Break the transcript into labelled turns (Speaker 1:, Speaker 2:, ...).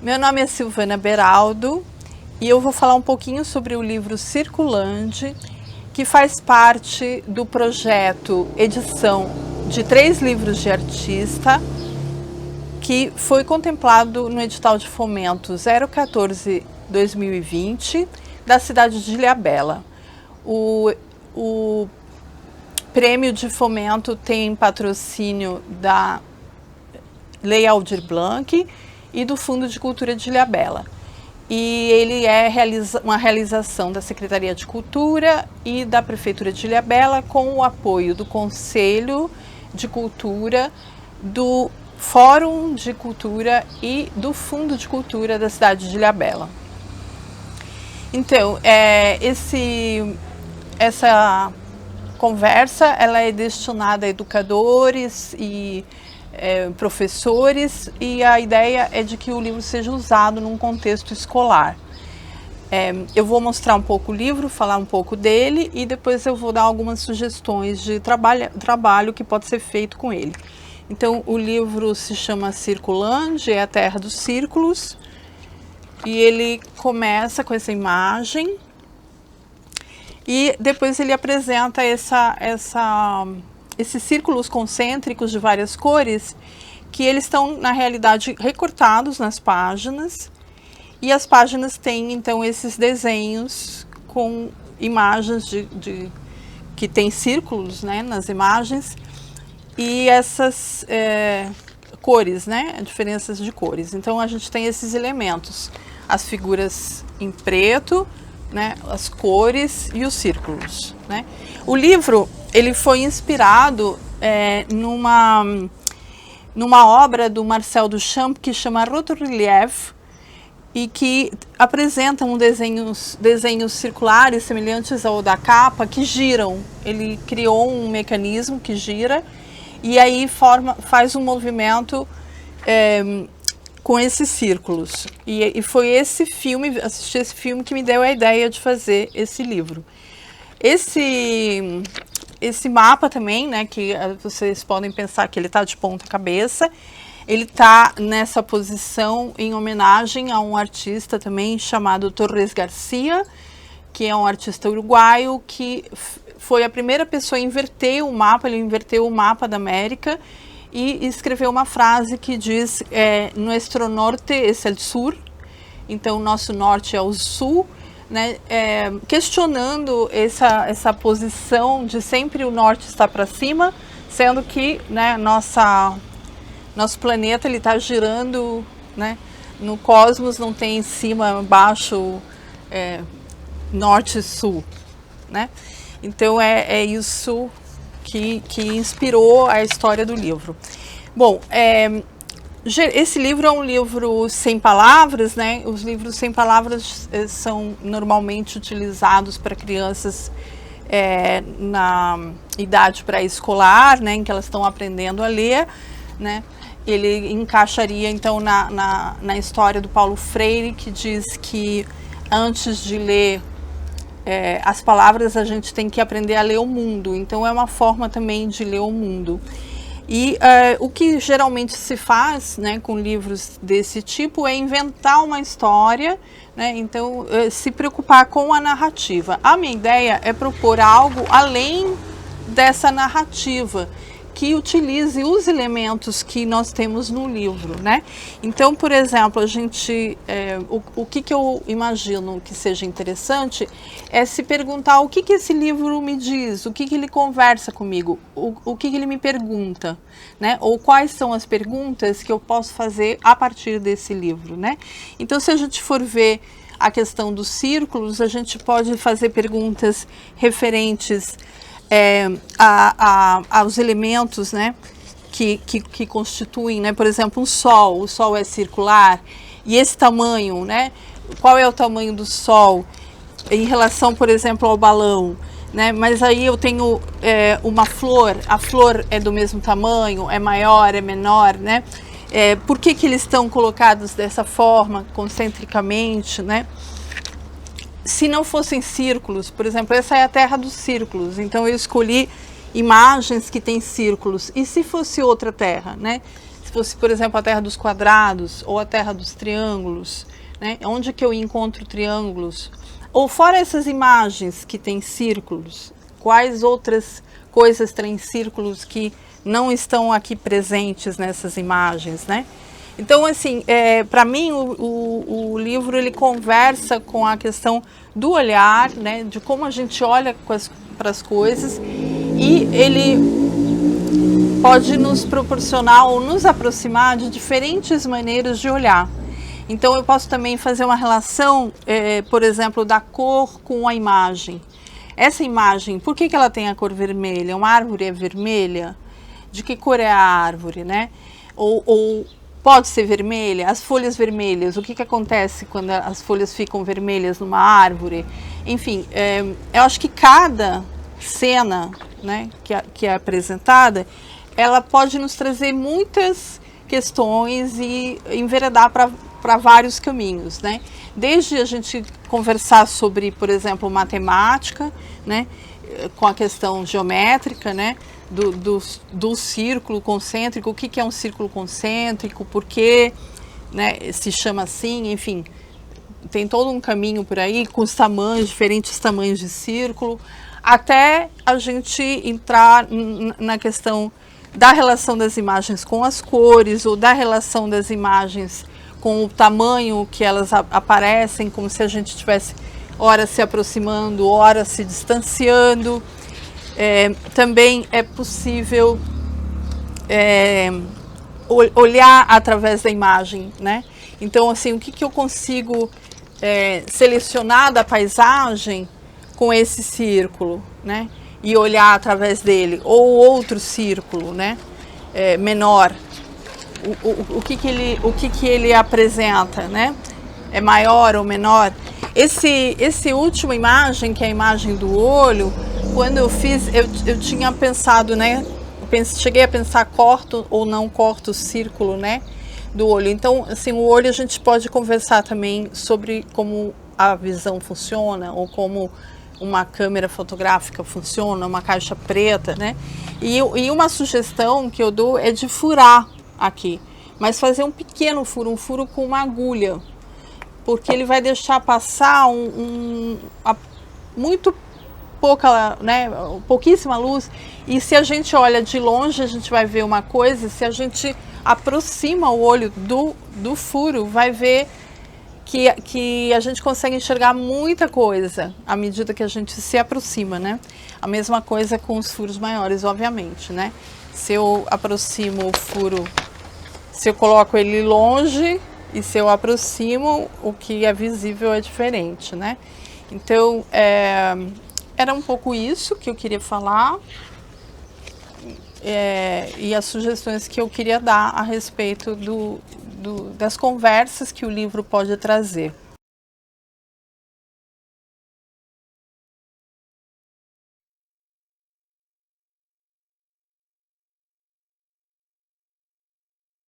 Speaker 1: Meu nome é Silvana Beraldo e eu vou falar um pouquinho sobre o livro Circulande, que faz parte do projeto edição de 3 livros de artista, que foi contemplado no edital de fomento 014-2020 da cidade de Ilhabela. O prêmio de fomento tem patrocínio da Lei Aldir Blanc e do Fundo de Cultura de Ilhabela. E ele é uma realização da Secretaria de Cultura e da Prefeitura de Ilhabela, com o apoio do Conselho de Cultura, do Fórum de Cultura e do Fundo de Cultura da cidade de Ilhabela. Então, essa conversa ela é destinada a educadores e professores, e a ideia é de que o livro seja usado num contexto escolar. Eu vou mostrar um pouco o livro, falar um pouco dele, e depois eu vou dar algumas sugestões de trabalho que pode ser feito com ele. Então, o livro se chama Circulande, é a Terra dos Círculos, e ele começa com essa imagem, e depois ele apresenta esses círculos concêntricos de várias cores, que eles estão, na realidade, recortados nas páginas, e as páginas têm, então, esses desenhos com imagens que tem círculos, né, nas imagens, e essas cores, né, diferenças de cores. Então, a gente tem esses elementos, as figuras em preto, né, as cores e os círculos, né. O livro ele foi inspirado numa obra do Marcel Duchamp que chama Rotorelief, e que apresenta desenhos circulares semelhantes ao da capa que giram. Ele criou um mecanismo que gira e aí faz um movimento com esses círculos. E foi assistir esse filme que me deu a ideia de fazer esse livro. Esse mapa também, né, que vocês podem pensar que ele está de ponta cabeça, ele está nessa posição em homenagem a um artista também chamado Torres Garcia, que é um artista uruguaio que foi a primeira pessoa a inverter o mapa. Ele inverteu o mapa da América e escreveu uma frase que diz Nuestro norte es el sur, então nosso norte é o sul, né, questionando essa posição de sempre o norte estar para cima, sendo que, né, nosso planeta está girando, né, no cosmos não tem em cima, baixo, norte e sul, né? Então é isso que inspirou a história do livro. Bom, esse livro é um livro sem palavras, né? Os livros sem palavras são normalmente utilizados para crianças na idade pré-escolar, né? Em que elas estão aprendendo a ler, né? Ele encaixaria, então, na história do Paulo Freire, que diz que antes de ler as palavras, a gente tem que aprender a ler o mundo. Então, é uma forma também de ler o mundo. E o que geralmente se faz, né, com livros desse tipo é inventar uma história, né, então se preocupar com a narrativa. A minha ideia é propor algo além dessa narrativa, que utilize os elementos que nós temos no livro, né? Então, por exemplo, o que eu imagino que seja interessante é se perguntar o que esse livro me diz, o que ele conversa comigo, o que ele me pergunta, né? Ou quais são as perguntas que eu posso fazer a partir desse livro, né? Então, se a gente for ver a questão dos círculos, a gente pode fazer perguntas referentes aos elementos, né, que constituem, né, por exemplo, o Sol é circular, e esse tamanho, né, qual é o tamanho do Sol em relação, por exemplo, ao balão, né, mas aí eu tenho uma flor, a flor é do mesmo tamanho, é maior, é menor, né, por que eles estão colocados dessa forma, concentricamente, né? Se não fossem círculos, por exemplo, essa é a Terra dos Círculos, então eu escolhi imagens que têm círculos. E se fosse outra Terra, né? Se fosse, por exemplo, a terra dos quadrados ou a terra dos triângulos, né? Onde que eu encontro triângulos? Ou fora essas imagens que tem círculos, quais outras coisas têm círculos que não estão aqui presentes nessas imagens, né? Então, assim, para mim, o livro, ele conversa com a questão do olhar, né? De como a gente olha para as coisas, e ele pode nos proporcionar ou nos aproximar de diferentes maneiras de olhar. Então, eu posso também fazer uma relação, por exemplo, da cor com a imagem. Essa imagem, por que ela tem a cor vermelha? Uma árvore é vermelha? De que cor é a árvore, né? Ou pode ser vermelha? As folhas vermelhas, o que acontece quando as folhas ficam vermelhas numa árvore? Enfim, eu acho que cada cena, né, que é apresentada, ela pode nos trazer muitas questões e enveredar para vários caminhos, né? Desde a gente conversar sobre, por exemplo, matemática, né, com a questão geométrica, né, do círculo concêntrico, o que é um círculo concêntrico, por que, né, se chama assim, enfim, tem todo um caminho por aí, com os tamanhos, diferentes tamanhos de círculo, até a gente entrar na questão da relação das imagens com as cores, ou da relação das imagens com o tamanho que elas aparecem, como se a gente estivesse ora se aproximando, ora se distanciando. Também é possível olhar através da imagem, né? Então, assim, o que eu consigo selecionar da paisagem com esse círculo, né? E olhar através dele, ou outro círculo, né? Menor. O que ele apresenta, né? É maior ou menor? Esse última imagem, que é a imagem do olho, quando eu fiz, eu tinha pensado, né? Cheguei a pensar, corto ou não corto o círculo, né? Do olho. Então, assim, o olho a gente pode conversar também sobre como a visão funciona, ou como uma câmera fotográfica funciona, uma caixa preta, né? E uma sugestão que eu dou é de furar aqui, mas fazer um pequeno furo, um furo com uma agulha, porque ele vai deixar passar muito pouca, né, pouquíssima luz, e se a gente olha de longe a gente vai ver uma coisa, se a gente aproxima o olho do furo, vai ver que a gente consegue enxergar muita coisa à medida que a gente se aproxima, né? A mesma coisa com os furos maiores, obviamente, né? Se eu aproximo o furo, se eu coloco ele longe e se eu aproximo, o que é visível é diferente, né? Então, era um pouco isso que eu queria falar, e as sugestões que eu queria dar a respeito das conversas que o livro pode trazer.